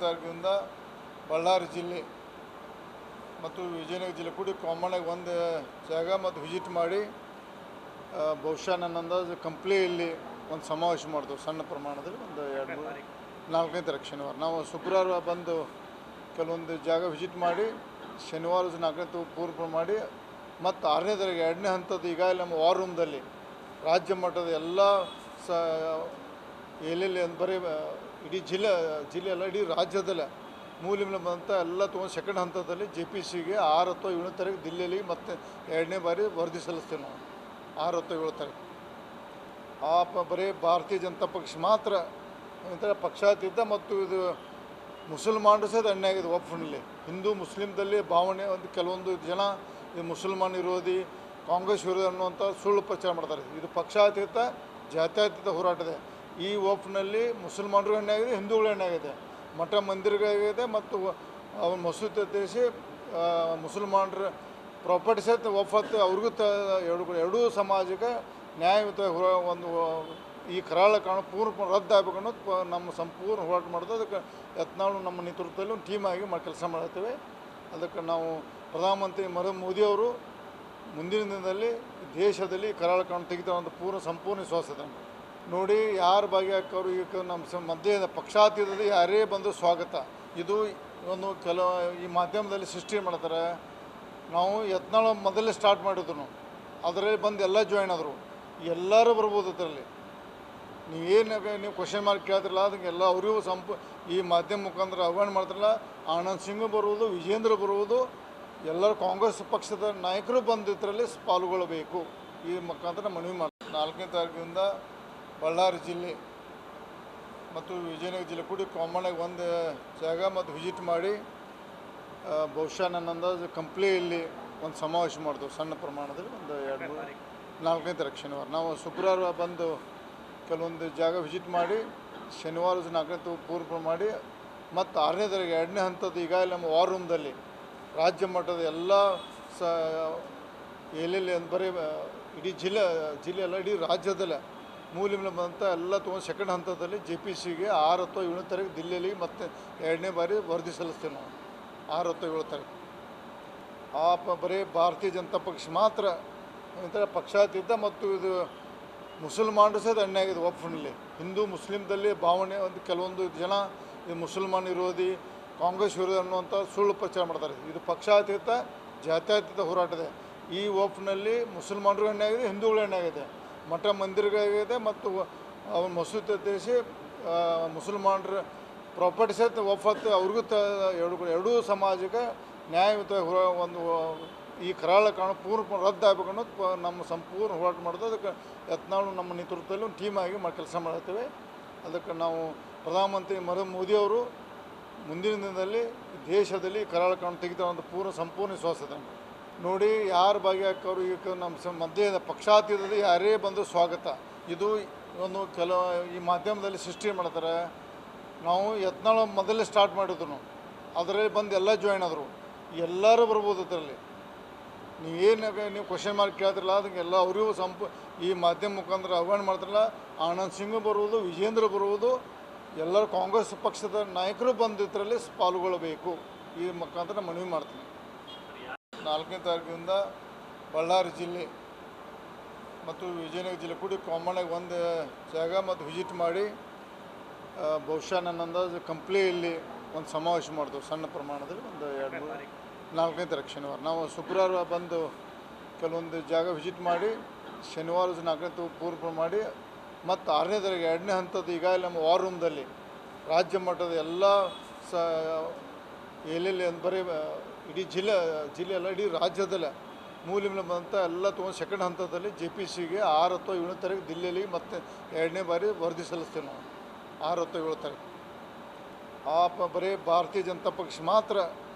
ತಾರೀಕಿನಿಂದ ಬಳ್ಳಾರಿ ಜಿಲ್ಲೆ ಮತ್ತು ವಿಜಯನಗರ ಜಿಲ್ಲೆ ಕೂಡಿ ಕಾಮನ್ನಾಗಿ ಒಂದು ಜಾಗ ಮತ್ತು ವಿಸಿಟ್ ಮಾಡಿ ಬಹುಶಃ ನನ್ನ ಅಂದಾಜು ಕಂಪ್ಲಿಯಲ್ಲಿ ಒಂದು ಸಮಾವೇಶ ಮಾಡ್ತೇವೆ ಸಣ್ಣ ಪ್ರಮಾಣದಲ್ಲಿ ಒಂದು 4ನೇ ತಾರೀಕು ಶನಿವಾರ. ನಾವು ಶುಕ್ರವಾರ ಬಂದು ಕೆಲವೊಂದು ಜಾಗ ವಿಸಿಟ್ ಮಾಡಿ ಶನಿವಾರ 4ನೇ ತಾರೀಕು ಪೂರ್ವ ಮಾಡಿ ಮತ್ತು 6ನೇ ತಾರೀಕು 2ನೇ ಹಂತದ ಈಗಾಗಲೇ ನಮ್ಮ ವಾರ್ ರೂಮ್ದಲ್ಲಿ ರಾಜ್ಯ ಮಟ್ಟದ ಎಲ್ಲ ಎಲ್ಲೆಲ್ಲಿ ಬರೀ ಇಡೀ ಜಿಲ್ಲೆಯಲ್ಲ ಇಡೀ ರಾಜ್ಯದಲ್ಲೇ ಮೂಲೆಯಲ್ಲಿ ಬಂದಂಥ ಎಲ್ಲ ತೊಗೊಂಡು ಸೆಕೆಂಡ್ ಹಂತದಲ್ಲಿ JPCಗೆ 6 ಅಥವಾ 7ನೇ ತಾರೀಕು ದಿಲ್ಲಿಯಲ್ಲಿ ಮತ್ತೆ 2ನೇ ಬಾರಿ ವರದಿ ಸಲ್ಲಿಸ್ತೇವೆ ನಾವು 6 ಅಥವಾ 7 ತಾರೀಕು. ಬರೀ ಭಾರತೀಯ ಜನತಾ ಪಕ್ಷ ಮಾತ್ರ ಒಂಥರ ಪಕ್ಷಾತೀತ ಮತ್ತು ಇದು ಮುಸಲ್ಮಾನರು ಸಹ ಅನ್ಯಾಯ ಆಗಿದೆ. ವಕ್ಫ್ನಲ್ಲಿ ಹಿಂದೂ ಮುಸ್ಲಿಮ್ದಲ್ಲಿ ಭಾವನೆ ಒಂದು ಕೆಲವೊಂದು ಜನ ಇದು ಮುಸಲ್ಮಾನ ವಿರೋಧಿ ಕಾಂಗ್ರೆಸ್ ವಿರೋಧಿ ಅನ್ನುವಂಥ ಸುಳ್ಳು ಪ್ರಚಾರ ಮಾಡ್ತಾರೆ. ಇದು ಪಕ್ಷಾತೀತ ಜಾತ್ಯತೀತ ಹೋರಾಟದೆ. ಈ ವಕ್ಫ್ನಲ್ಲಿ ಮುಸಲ್ಮಾನರು ಅನ್ಯಾಯ ಆಗಿದೆ, ಹಿಂದೂಗಳು ಅನ್ಯಾಯ ಆಗಿದೆ, ಮಠ ಮಂದಿರಗಳಾಗಿದೆ ಮತ್ತು ಮಸೂದೆ ದೇಶಿ ಮುಸಲ್ಮಾನರ ಪ್ರಾಪರ್ಟಿ ಸಹಿತ ವಫತ್ತು ಅವ್ರಿಗೂ ಎರಡೂ ಸಮಾಜಕ್ಕೆ ನ್ಯಾಯಯುತ ಒಂದು ಈ ಕರಾಳ ಕಾನೂನು ಪೂರ್ಣ ರದ್ದಾಗಬೇಕು ಅನ್ನೋದು ನಮ್ಮ ಸಂಪೂರ್ಣ ಹೋರಾಟ ಮಾಡೋದು. ಅದಕ್ಕೆ ಯತ್ನಾಳು ನಮ್ಮ ನೇತೃತ್ವದಲ್ಲಿ ಒಂದು ಟೀಮ್ ಆಗಿ ಕೆಲಸ ಮಾಡ್ತೇವೆ. ಅದಕ್ಕೆ ನಾವು ಪ್ರಧಾನಮಂತ್ರಿ ಮೋದಿಯವರು ಮುಂದಿನ ದಿನದಲ್ಲಿ ದೇಶದಲ್ಲಿ ಕರಾಳ ಕಾನೂನು ತೆಗಿತಾರೆ ಅಂತ ಸಂಪೂರ್ಣ ವಿಶ್ವಾಸ ಇದೆ. ನೋಡಿ, ಯಾರು ಭಾಗಿಯಾಕೋರು ಈಗ ನಮ್ಮ ಮಧ್ಯೆ ಪಕ್ಷಾತೀತದಲ್ಲಿ ಯಾರೇ ಬಂದು ಸ್ವಾಗತ. ಇದು ಒಂದು ಈ ಮಾಧ್ಯಮದಲ್ಲಿ ಸೃಷ್ಟಿ ಮಾಡ್ತಾರೆ. ನಾವು ಯತ್ನಾಳು ಮೊದಲೇ ಸ್ಟಾರ್ಟ್ ಮಾಡಿದ್ರು, ಅದರಲ್ಲಿ ಬಂದು ಎಲ್ಲ ಜಾಯ್ನ್ ಆದರು. ಎಲ್ಲರೂ ಬರ್ಬೋದು ಅದರಲ್ಲಿ. ನೀವು ಕ್ವಶನ್ ಮಾರ್ಕ್ ಕೇಳ್ತಿರಲ್ಲ, ಅದಕ್ಕೆ ಎಲ್ಲ ಅವರಿಗೂ ಈ ಮಾಧ್ಯಮ ಮುಖಾಂತರ ಆಹ್ವಾನ ಮಾಡ್ತಾರಲ್ಲ. ಆನಂದ್ ಸಿಂಗ್ ಬರುವುದು, ವಿಜೇಂದ್ರ ಬರುವುದು, ಎಲ್ಲರೂ ಕಾಂಗ್ರೆಸ್ ಪಕ್ಷದ ನಾಯಕರು ಬಂದು ಇದರಲ್ಲಿ ಪಾಲ್ಗೊಳ್ಳಬೇಕು. ಈ ಮುಖಾಂತರ ಮನವಿ ಮಾಡ್ತಾರೆ. 4ನೇ ತಾರೀಕಿನಿಂದ ಬಳ್ಳಾರಿ ಜಿಲ್ಲೆ ಮತ್ತು ವಿಜಯನಗರ ಜಿಲ್ಲೆ ಕೂಡಿ ಕಾಮನ್ನಾಗಿ ಒಂದು ಜಾಗ ಮತ್ತು ವಿಸಿಟ್ ಮಾಡಿ ಬಹುಶಃ ನನ್ನ ಅಂದಾಜು ಕಂಪ್ಲಿಯಲ್ಲಿ ಒಂದು ಸಮಾವೇಶ ಮಾಡ್ತೇವೆ ಸಣ್ಣ ಪ್ರಮಾಣದಲ್ಲಿ ಒಂದು 4ನೇ ತಾರೀಕು ಶನಿವಾರ. ನಾವು ಶುಕ್ರವಾರ ಬಂದು ಕೆಲವೊಂದು ಜಾಗ ವಿಸಿಟ್ ಮಾಡಿ ಶನಿವಾರ 4ನೇ ತಾರೀಕು ಪೂರ್ವ ಮಾಡಿ ಮತ್ತು 6ನೇ ತಾರೀಕು 2ನೇ ಹಂತದ ಈಗಾಗಲೇ ನಮ್ಮ ವಾರ್ ರೂಮ್ದಲ್ಲಿ ರಾಜ್ಯ ಮಟ್ಟದ ಎಲ್ಲ ಎಲ್ಲೆಲ್ಲಿ ಬರೀ ಇಡೀ ಜಿಲ್ಲೆಯಲ್ಲ ಇಡೀ ರಾಜ್ಯದಲ್ಲೇ ಮೂಲೆಯಲ್ಲಿ ಬಂದಂಥ ಎಲ್ಲ ತೊಗೊಂಡು ಸೆಕೆಂಡ್ ಹಂತದಲ್ಲಿ JPCಗೆ 6 ಅಥವಾ 7ನೇ ತಾರೀಕು ದಿಲ್ಲಿಯಲ್ಲಿ ಮತ್ತೆ 2ನೇ ಬಾರಿ ವರದಿ ಸಲ್ಲಿಸ್ತೇವೆ ನಾವು 6 ಅಥವಾ 7 ತಾರೀಕು. ಬರೀ ಭಾರತೀಯ ಜನತಾ ಪಕ್ಷ ಮಾತ್ರ ಒಂಥರ ಪಕ್ಷಾತೀತ ಮತ್ತು ಇದು ಮುಸಲ್ಮಾನರು ಸಹ ಅನ್ಯಾಯ ಆಗಿದೆ. ವಕ್ಫ್ನಲ್ಲಿ ಹಿಂದೂ ಮುಸ್ಲಿಮ್ದಲ್ಲಿ ಭಾವನೆ ಒಂದು ಕೆಲವೊಂದು ಜನ ಇದು ಮುಸಲ್ಮಾನ ವಿರೋಧಿ ಕಾಂಗ್ರೆಸ್ ವಿರೋಧಿ ಅನ್ನುವಂಥ ಸುಳ್ಳು ಪ್ರಚಾರ ಮಾಡ್ತಾರೆ. ಇದು ಪಕ್ಷಾತೀತ ಜಾತ್ಯತೀತ ಹೋರಾಟದೆ. ಈ ವಕ್ಫ್ನಲ್ಲಿ ಮುಸಲ್ಮಾನರು ಅನ್ಯಾಯ ಆಗಿದೆ, ಹಿಂದೂಗಳು ಅನ್ಯಾಯ ಆಗಿದೆ, ಮಠ ಮಂದಿರಗಳಾಗಿದೆ ಮತ್ತು ಮಸೂದೆ ದೇಶಿ ಮುಸಲ್ಮಾನರ ಪ್ರಾಪರ್ಟಿ ಸಹಿತ ವಫತ್ತು ಅವ್ರಿಗೂ ಎರಡೂ ಸಮಾಜಕ್ಕೆ ನ್ಯಾಯಯುತ ಒಂದು ಈ ಕರಾಳ ಕಾನೂನು ಪೂರ್ಣ ರದ್ದಾಗಬೇಕು ಅನ್ನೋದು ನಮ್ಮ ಸಂಪೂರ್ಣ ಹೋರಾಟ ಮಾಡೋದು. ಅದಕ್ಕೆ ಯತ್ನಾಳು ನಮ್ಮ ನೇತೃತ್ವದಲ್ಲಿ ಒಂದು ಟೀಮ್ ಆಗಿ ಕೆಲಸ ಮಾಡ್ತೇವೆ. ಅದಕ್ಕೆ ನಾವು ಪ್ರಧಾನಮಂತ್ರಿ ಮೋದಿಯವರು ಮುಂದಿನ ದಿನದಲ್ಲಿ ದೇಶದಲ್ಲಿ ಕರಾಳ ಕಾನೂನು ತೆಗಿತಾರೆ ಅಂತ ಸಂಪೂರ್ಣ ವಿಶ್ವಾಸ ಇದೆ. ನೋಡಿ, ಯಾರು ಭಾಗಿಯಾಕೋರು ಈಗ ನಮ್ಮ ಮಧ್ಯೆ ಪಕ್ಷಾತೀತದಲ್ಲಿ ಯಾರೇ ಬಂದು ಸ್ವಾಗತ. ಇದು ಒಂದು ಈ ಮಾಧ್ಯಮದಲ್ಲಿ ಸೃಷ್ಟಿ ಮಾಡ್ತಾರೆ. ನಾವು ಯತ್ನಾಳು ಮೊದಲೇ ಸ್ಟಾರ್ಟ್ ಮಾಡಿದ್ರು, ಅದರಲ್ಲಿ ಬಂದು ಎಲ್ಲ ಜಾಯ್ನ್ ಆದರು. ಎಲ್ಲರೂ ಬರ್ಬೋದು ಅದರಲ್ಲಿ. ನೀವು ಕ್ವಶನ್ ಮಾರ್ಕ್ ಕೇಳ್ತಿರಲ್ಲ, ಅದಕ್ಕೆ ಎಲ್ಲ ಅವರಿಗೂ ಈ ಮಾಧ್ಯಮ ಮುಖಾಂತರ ಆಹ್ವಾನ ಮಾಡ್ತಾರಲ್ಲ. ಆನಂದ್ ಸಿಂಗ್ ಬರುವುದು, ವಿಜೇಂದ್ರ ಬರುವುದು, ಎಲ್ಲರೂ ಕಾಂಗ್ರೆಸ್ ಪಕ್ಷದ ನಾಯಕರು ಬಂದು ಇದರಲ್ಲಿ ಪಾಲ್ಗೊಳ್ಳಬೇಕು. ಈ ಮುಖಾಂತರ ಮನವಿ ಮಾಡ್ತೀನಿ. 4ನೇ ತಾರೀಕಿನಿಂದ ಬಳ್ಳಾರಿ ಜಿಲ್ಲೆ ಮತ್ತು ವಿಜಯನಗರ ಜಿಲ್ಲೆ ಕೂಡಿ ಕಾಮನ್ನಾಗಿ ಒಂದು ಜಾಗ ಮತ್ತು ವಿಸಿಟ್ ಮಾಡಿ ಬಹುಶಃ ನನ್ನ ಅಂದಾಜು ಕಂಪ್ಲಿಯಲ್ಲಿ ಒಂದು ಸಮಾವೇಶ ಮಾಡ್ತೇವೆ ಸಣ್ಣ ಪ್ರಮಾಣದಲ್ಲಿ ಒಂದು 4ನೇ ತಾರೀಕು ಶನಿವಾರ. ನಾವು ಶುಕ್ರವಾರ ಬಂದು ಕೆಲವೊಂದು ಜಾಗ ವಿಸಿಟ್ ಮಾಡಿ ಶನಿವಾರ 4ನೇ ತಾರೀಕು ಪೂರ್ವ ಮಾಡಿ ಮತ್ತು 6ನೇ ತಾರೀಕು 2ನೇ ಹಂತದ ಈಗಾಗಲೇ ನಮ್ಮ ವಾರ್ ರೂಮ್ದಲ್ಲಿ ರಾಜ್ಯ ಮಟ್ಟದ ಎಲ್ಲ ಎಲ್ಲೆಲ್ಲಿ ಬರೀ ಇಡೀ ಜಿಲ್ಲೆಯಲ್ಲ ಇಡೀ ರಾಜ್ಯದಲ್ಲೇ ಮೂಲೆಯಲ್ಲಿ ಬಂದಂಥ ಎಲ್ಲ ತೊಗೊಂಡು ಸೆಕೆಂಡ್ ಹಂತದಲ್ಲಿ JPCಗೆ 6 ಅಥವಾ 7ನೇ ತಾರೀಕು ದಿಲ್ಲಿಯಲ್ಲಿ ಮತ್ತೆ 2ನೇ ಬಾರಿ ವರದಿ ಸಲ್ಲಿಸ್ತೇವೆ ನಾವು 6 ಅಥವಾ 7 ತಾರೀಕು. ಬರೀ ಭಾರತೀಯ ಜನತಾ ಪಕ್ಷ ಮಾತ್ರ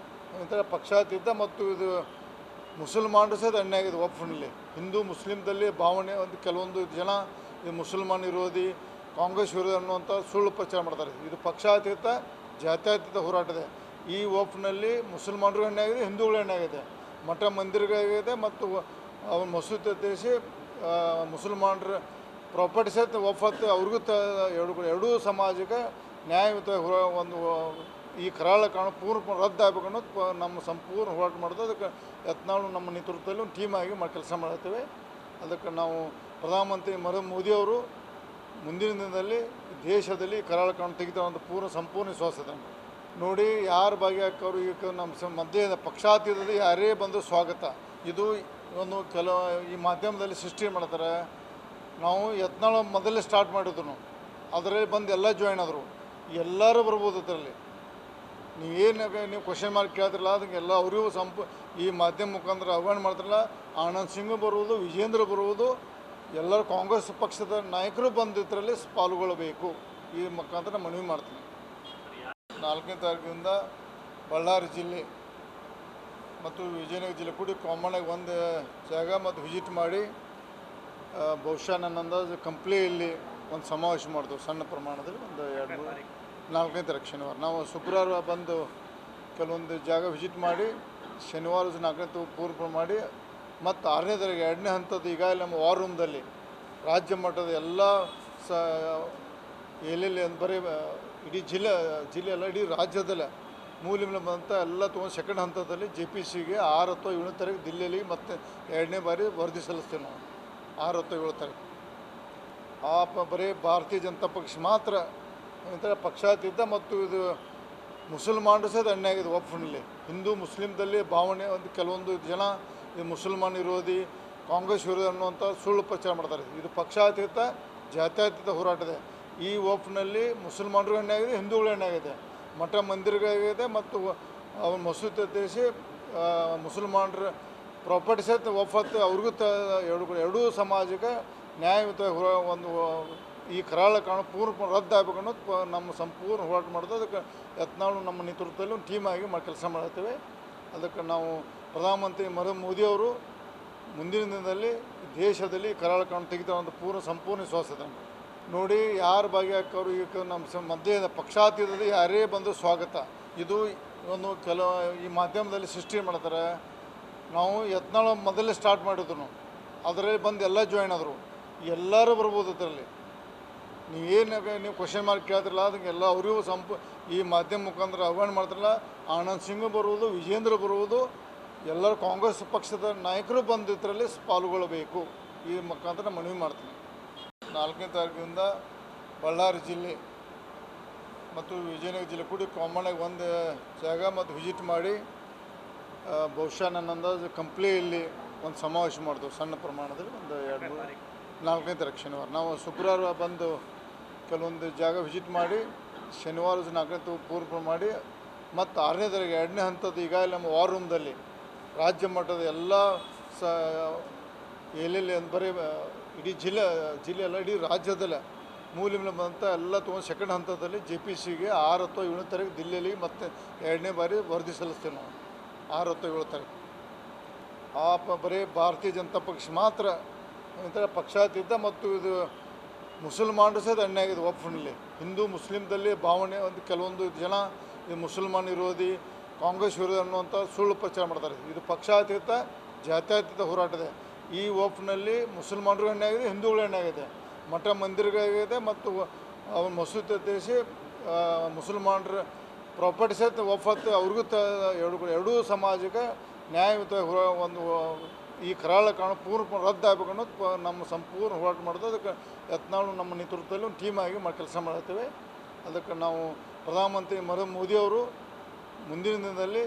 ಒಂಥರ ಪಕ್ಷಾತೀತ ಮತ್ತು ಇದು ಮುಸಲ್ಮಾನರು ಸಹ ಅನ್ಯಾಯ ಆಗಿದೆ. ವಕ್ಫ್ನಲ್ಲಿ ಹಿಂದೂ ಮುಸ್ಲಿಮ್ದಲ್ಲಿ ಭಾವನೆ ಒಂದು ಕೆಲವೊಂದು ಜನ ಇದು ಮುಸಲ್ಮಾನ ವಿರೋಧಿ ಕಾಂಗ್ರೆಸ್ ವಿರೋಧಿ ಅನ್ನುವಂಥ ಸುಳ್ಳು ಪ್ರಚಾರ ಮಾಡ್ತಾರೆ. ಇದು ಪಕ್ಷಾತೀತ ಜಾತ್ಯತೀತ ಹೋರಾಟದೆ. ಈ ವಕ್ಫ್ನಲ್ಲಿ ಮುಸಲ್ಮಾನರು ಅನ್ಯಾಯ ಆಗಿದೆ, ಹಿಂದೂಗಳು ಅನ್ಯಾಯ ಆಗಿದೆ, ಮಠ ಮಂದಿರಗಳಾಗಿದೆ ಮತ್ತು ಮಸೂದೆ ದೇಶಿ ಮುಸಲ್ಮಾನರ ಪ್ರಾಪರ್ಟಿ ಸಹಿತ ವಫತ್ತು ಅವ್ರಿಗೂ ಎರಡೂ ಸಮಾಜಕ್ಕೆ ನ್ಯಾಯಯುತ ಒಂದು ಈ ಕರಾಳ ಕಾನೂನು ಪೂರ್ಣ ರದ್ದಾಗಬೇಕು ಅನ್ನೋದು ನಮ್ಮ ಸಂಪೂರ್ಣ ಹೋರಾಟ ಮಾಡೋದು. ಅದಕ್ಕೆ ಯತ್ನಾಳು ನಮ್ಮ ನೇತೃತ್ವದಲ್ಲಿ ಒಂದು ಟೀಮ್ ಆಗಿ ಕೆಲಸ ಮಾಡ್ತೇವೆ. ಅದಕ್ಕೆ ನಾವು ಪ್ರಧಾನಮಂತ್ರಿ ನರೇಂದ್ರ ಮೋದಿಯವರು ಮುಂದಿನ ದಿನದಲ್ಲಿ ದೇಶದಲ್ಲಿ ಕರಾಳ ಕಾನೂನು ತೆಗಿತಾರೆ ಅಂತ ಸಂಪೂರ್ಣ ವಿಶ್ವಾಸ ಇದೆ. ನೋಡಿ, ಯಾರು ಭಾಗಿಯಾಕೋರು ಈಗ ನಮ್ಮ ಮಧ್ಯೆ ಪಕ್ಷಾತೀತದಲ್ಲಿ ಯಾರೇ ಬಂದರೂ ಸ್ವಾಗತ. ಇದು ಒಂದು ಈ ಮಾಧ್ಯಮದಲ್ಲಿ ಸೃಷ್ಟಿ ಮಾಡ್ತಾರೆ. ನಾವು ಯತ್ನಾಳ ಮೊದಲೇ ಸ್ಟಾರ್ಟ್ ಮಾಡಿದ್ರು, ಅದರಲ್ಲಿ ಬಂದು ಎಲ್ಲ ಜಾಯ್ನ್ ಆದರು. ಎಲ್ಲರೂ ಬರ್ಬೋದು ಅದರಲ್ಲಿ. ನೀವು ಕ್ವಶನ್ ಮಾರ್ಕ್ ಕೇಳ್ತಿರಲ್ಲ, ಅದಕ್ಕೆಲ್ಲ ಅವರಿಗೂ ಈ ಮಾಧ್ಯಮ ಮುಖಾಂತರ ಆಹ್ವಾನ ಮಾಡ್ತಾರಲ್ಲ. ಆನಂದ್ ಸಿಂಗ್ ಬರುವುದು, ವಿಜೇಂದ್ರ ಬರುವುದು, ಎಲ್ಲರೂ ಕಾಂಗ್ರೆಸ್ ಪಕ್ಷದ ನಾಯಕರು ಬಂದು ಇದರಲ್ಲಿ ಪಾಲ್ಗೊಳ್ಳಬೇಕು. ಈ ಮುಖಾಂತರ ಮನವಿ ಮಾಡ್ತೀನಿ. 4ನೇ ತಾರೀಕಿನಿಂದ ಬಳ್ಳಾರಿ ಜಿಲ್ಲೆ ಮತ್ತು ವಿಜಯನಗರ ಜಿಲ್ಲೆ ಕೂಡಿ ಕಾಮನ್ನಾಗಿ ಒಂದು ಜಾಗ ಮತ್ತು ವಿಸಿಟ್ ಮಾಡಿ ಬಹುಶಃ ನನ್ನ ಅಂದಾಜು ಕಂಪ್ಲಿಯಲ್ಲಿ ಒಂದು ಸಮಾವೇಶ ಮಾಡ್ತೇವೆ ಸಣ್ಣ ಪ್ರಮಾಣದಲ್ಲಿ. ಒಂದು 4ನೇ ತಾರೀಕು ಶನಿವಾರ ನಾವು ಶುಕ್ರವಾರ ಬಂದು ಕೆಲವೊಂದು ಜಾಗ ವಿಸಿಟ್ ಮಾಡಿ ಶನಿವಾರ 4ನೇ ತಾರೀಕು ಪೂರ್ವ ಮಾಡಿ ಮತ್ತು 6ನೇ ತಾರೀಕು 2ನೇ ಹಂತದ ಈಗಾಗಲೇ ನಮ್ಮ ವಾರ್ ರೂಮ್ದಲ್ಲಿ ರಾಜ್ಯ ಮಟ್ಟದ ಎಲ್ಲ ಎಲ್ಲೆಲ್ಲಿ ಬರೀ ಇಡೀ ಜಿಲ್ಲೆಯಲ್ಲ ಇಡೀ ರಾಜ್ಯದಲ್ಲೇ ಮೂಲೆಯಿಂದ ಬಂದಂಥ ಎಲ್ಲ ತೊಗೊಂಡು ಸೆಕೆಂಡ್ ಹಂತದಲ್ಲಿ JPCಗೆ 6 ಅಥವಾ 7ನೇ ತಾರೀಕು ದಿಲ್ಲಿಯಲ್ಲಿ ಮತ್ತೆ 2ನೇ ಬಾರಿ ವರದಿ ಸಲ್ಲಿಸ್ತೇವೆ ನಾವು. 6 ಅಥವಾ 7 ತಾರೀಕು ಬರೀ ಭಾರತೀಯ ಜನತಾ ಪಕ್ಷ ಮಾತ್ರ ಪಕ್ಷಾತೀತ ಮತ್ತು ಇದು ಮುಸಲ್ಮಾನರು ಸಹ ಅನ್ಯಾಯ ಆಗಿದೆ. ವಕ್ಫ್ನಲ್ಲಿ ಹಿಂದೂ ಮುಸ್ಲಿಮ್ದಲ್ಲಿ ಭಾವನೆ ಒಂದು ಕೆಲವೊಂದು ಜನ ಇದು ಮುಸಲ್ಮಾನ್ ವಿರೋಧಿ ಕಾಂಗ್ರೆಸ್ ವಿರೋಧಿ ಅನ್ನುವಂಥ ಸುಳ್ಳು ಪ್ರಚಾರ ಮಾಡ್ತಾರೆ. ಇದು ಪಕ್ಷಾತೀತ ಜಾತ್ಯತೀತ ಹೋರಾಟ ಇದೆ. ಈ ವಕ್ಫ್ನಲ್ಲಿ ಮುಸಲ್ಮಾನರಿಗೂ ಅನ್ಯಾಯ ಆಗಿದೆ, ಹಿಂದೂಗಳು ಅನ್ಯಾಯ ಆಗಿದೆ, ಮಠ ಮಂದಿರಗಳಾಗಿದೆ ಮತ್ತು ಮಸೂದೆ ದೇಶಿ ಮುಸಲ್ಮಾನರ ಪ್ರಾಪರ್ಟಿ ಸಹಿತ ವಫತ್ ಅವ್ರಿಗೂ ಎರಡೂ ಸಮಾಜಕ್ಕೆ ನ್ಯಾಯಯುತ ಒಂದು ಈ ಕರಾಳ ಕಾನೂನು ಪೂರ್ಣ ರದ್ದಾಗಬೇಕು ಅನ್ನೋದು ನಮ್ಮ ಸಂಪೂರ್ಣ ಹೋರಾಟ ಮಾಡೋದು. ಅದಕ್ಕೆ ಯತ್ನಾಳು ನಮ್ಮ ನೇತೃತ್ವದಲ್ಲಿ ಒಂದು ಟೀಮ್ ಆಗಿ ಕೆಲಸ ಮಾಡ್ತೇವೆ. ಅದಕ್ಕೆ ನಾವು ಪ್ರಧಾನಮಂತ್ರಿ ನರೇಂದ್ರ ಮೋದಿಯವರು ಮುಂದಿನ ದಿನದಲ್ಲಿ ದೇಶದಲ್ಲಿ ಕರಾಳ ಕಾನೂನು ತೆಗಿತಾರೆ ಅಂತ ಸಂಪೂರ್ಣ ವಿಶ್ವಾಸ ಇದೆ. ನೋಡಿ, ಯಾರು ಭಾಗಿಯಾಕೋರು ಈಗ ನಮ್ಮ ಮಧ್ಯೆ ಪಕ್ಷಾತೀತದಲ್ಲಿ ಯಾರೇ ಬಂದರೂ ಸ್ವಾಗತ. ಇದು ಒಂದು ಈ ಮಾಧ್ಯಮದಲ್ಲಿ ಸೃಷ್ಟಿ ಮಾಡ್ತಾರೆ. ನಾವು ಯತ್ನಾಳ ಮೊದಲೇ ಸ್ಟಾರ್ಟ್ ಮಾಡಿದ್ರು, ಅದರಲ್ಲಿ ಬಂದು ಎಲ್ಲ ಜಾಯ್ನ್ ಆದರು. ಎಲ್ಲರೂ ಬರ್ಬೋದು ಅದರಲ್ಲಿ. ನೀವು ಕ್ವಶನ್ ಮಾರ್ಕ್ ಕೇಳ್ತಿರಲ್ಲ, ಅದಕ್ಕೆಲ್ಲ ಅವರಿಗೂ ಈ ಮಾಧ್ಯಮ ಮುಖಾಂತರ ಆಹ್ವಾನ ಮಾಡ್ತಾರಲ್ಲ. ಆನಂದ್ ಸಿಂಗ್ ಬರುವುದು, ವಿಜೇಂದ್ರ ಬರುವುದು, ಎಲ್ಲರೂ ಕಾಂಗ್ರೆಸ್ ಪಕ್ಷದ ನಾಯಕರು ಬಂದು ಇದರಲ್ಲಿ ಪಾಲ್ಗೊಳ್ಳಬೇಕು. ಈ ಮುಖಾಂತರ ಮನವಿ ಮಾಡ್ತೀನಿ. 4ನೇ ತಾರೀಕಿನಿಂದ ಬಳ್ಳಾರಿ ಜಿಲ್ಲೆ ಮತ್ತು ವಿಜಯನಗರ ಜಿಲ್ಲೆ ಕೂಡಿ ಕಾಮನ್ನಾಗಿ ಒಂದು ಜಾಗ ಮತ್ತು ವಿಸಿಟ್ ಮಾಡಿ ಬಹುಶಃ ನನ್ನ ಅಂದಾಜು ಕಂಪ್ಲಿಯಲ್ಲಿ ಒಂದು ಸಮಾವೇಶ ಮಾಡ್ತೇವೆ ಸಣ್ಣ ಪ್ರಮಾಣದಲ್ಲಿ. ಒಂದು 4ನೇ ತಾರೀಕು ಶನಿವಾರ ನಾವು ಶುಕ್ರವಾರ ಬಂದು ಕೆಲವೊಂದು ಜಾಗ ವಿಸಿಟ್ ಮಾಡಿ ಶನಿವಾರ 4ನೇ ತಾರೀಕು ಪೂರ್ವ ಮಾಡಿ ಮತ್ತು 6ನೇ ತಾರೀಕು 2ನೇ ಹಂತದ ಈಗಾಗಲೇ ನಮ್ಮ ವಾರ್ ರೂಮ್ದಲ್ಲಿ ರಾಜ್ಯ ಮಟ್ಟದ ಎಲ್ಲ ಎಲ್ಲೆಲ್ಲಿ ಬರೀ ಇಡೀ ಜಿಲ್ಲೆಯಲ್ಲ ಇಡೀ ರಾಜ್ಯದಲ್ಲೇ ಮೂಲೆಯಿಂದ ಬಂದಂಥ ಎಲ್ಲ ತೊಗೊಂಡು ಸೆಕೆಂಡ್ ಹಂತದಲ್ಲಿ JPCಗೆ 6 ಅಥವಾ 7ನೇ ತಾರೀಕು ದಿಲ್ಲಿಯಲ್ಲಿ ಮತ್ತೆ 2ನೇ ಬಾರಿ ವರದಿ ಸಲ್ಲಿಸ್ತೇವೆ ನಾವು. 6 ಅಥವಾ 7 ತಾರೀಕು ಬರೀ ಭಾರತೀಯ ಜನತಾ ಪಕ್ಷ ಮಾತ್ರ ಪಕ್ಷಾತೀತ ಮತ್ತು ಇದು ಮುಸಲ್ಮಾನರು ಸಹ ಅನ್ಯಾಯ ಆಗಿದೆ. ವಕ್ಫ್ನಲ್ಲಿ ಹಿಂದೂ ಮುಸ್ಲಿಮ್ದಲ್ಲಿ ಭಾವನೆ ಒಂದು ಕೆಲವೊಂದು ಜನ ಇದು ಮುಸಲ್ಮಾನ್ ವಿರೋಧಿ ಕಾಂಗ್ರೆಸ್ ವಿರೋಧಿ ಅನ್ನುವಂಥ ಸುಳ್ಳು ಪ್ರಚಾರ ಮಾಡ್ತಾರೆ. ಇದು ಪಕ್ಷಾತೀತ ಜಾತ್ಯತೀತ ಹೋರಾಟ ಇದೆ. ಈ ವಕ್ಫ್ನಲ್ಲಿ ಮುಸಲ್ಮಾನರಿಗೂ ಅನ್ಯಾಯ ಆಗಿದೆ, ಹಿಂದೂಗಳು ಅನ್ಯಾಯ ಆಗಿದೆ, ಮಠ ಮಂದಿರಗಳಾಗಿದೆ ಮತ್ತು ಮಸೂದೆ ದೇಶಿ ಮುಸಲ್ಮಾನರ ಪ್ರಾಪರ್ಟಿ ಸಹಿತ ವಫತ್ ಅವ್ರಿಗೂ ಎರಡೂ ಸಮಾಜಕ್ಕೆ ನ್ಯಾಯಯುತ ಒಂದು ಈ ಕರಾಳ ಕಾನೂನು ಪೂರ್ಣ ರದ್ದಾಗಬೇಕು ಅನ್ನೋದು ನಮ್ಮ ಸಂಪೂರ್ಣ ಹೋರಾಟ ಮಾಡೋದು. ಅದಕ್ಕೆ ಯತ್ನಾಳು ನಮ್ಮ ನೇತೃತ್ವದಲ್ಲಿ ಒಂದು ಟೀಮ್ ಆಗಿ ಕೆಲಸ ಮಾಡ್ತೇವೆ. ಅದಕ್ಕೆ ನಾವು ಪ್ರಧಾನಮಂತ್ರಿ ನರೇಂದ್ರ ಮೋದಿಯವರು ಮುಂದಿನ ದಿನದಲ್ಲಿ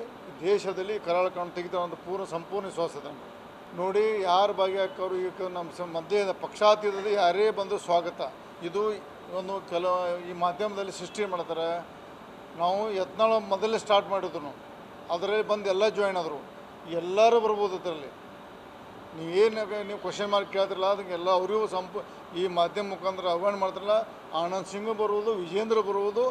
ದೇಶದಲ್ಲಿ ಕರಾಳ ಕಾನೂನು ತೆಗಿತಾರೆ ಅಂತ ಸಂಪೂರ್ಣ ವಿಶ್ವಾಸ ಇದೆ. ನೋಡಿ, ಯಾರು ಭಾಗಿಯಾಕೋರು ಈಗ ನಮ್ಮ ಮಧ್ಯೆ ಪಕ್ಷಾತೀತದಲ್ಲಿ ಯಾರೇ ಬಂದರೂ ಸ್ವಾಗತ. ಇದು ಒಂದು ಈ ಮಾಧ್ಯಮದಲ್ಲಿ ಸೃಷ್ಟಿ ಮಾಡ್ತಾರೆ. ನಾವು ಯತ್ನಾಳ ಮೊದಲೇ ಸ್ಟಾರ್ಟ್ ಮಾಡಿದ್ರು, ಅದರಲ್ಲಿ ಬಂದು ಎಲ್ಲ ಜಾಯ್ನ್ ಆದರು. ಎಲ್ಲರೂ ಬರ್ಬೋದು ಅದರಲ್ಲಿ. ನೀವು ಕ್ವಶನ್ ಮಾರ್ಕ್ ಕೇಳ್ತಿರಲ್ಲ, ಅದಕ್ಕೆಲ್ಲ ಅವರಿಗೂ ಈ ಮಾಧ್ಯಮ ಮುಖಾಂತರ ಆಹ್ವಾನ ಮಾಡ್ತಾರಲ್ಲ. ಆನಂದ್ ಸಿಂಗ್ ಬರುವುದು, ವಿಜೇಂದ್ರ ಬರುವುದು,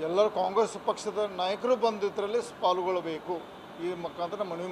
ಎಲ್ಲರೂ ಕಾಂಗ್ರೆಸ್ ಪಕ್ಷದ ನಾಯಕರು ಬಂದು ಇದರಲ್ಲಿ ಪಾಲ್ಗೊಳ್ಳಬೇಕು. ಈ ಮುಖಾಂತರ ಮನವಿ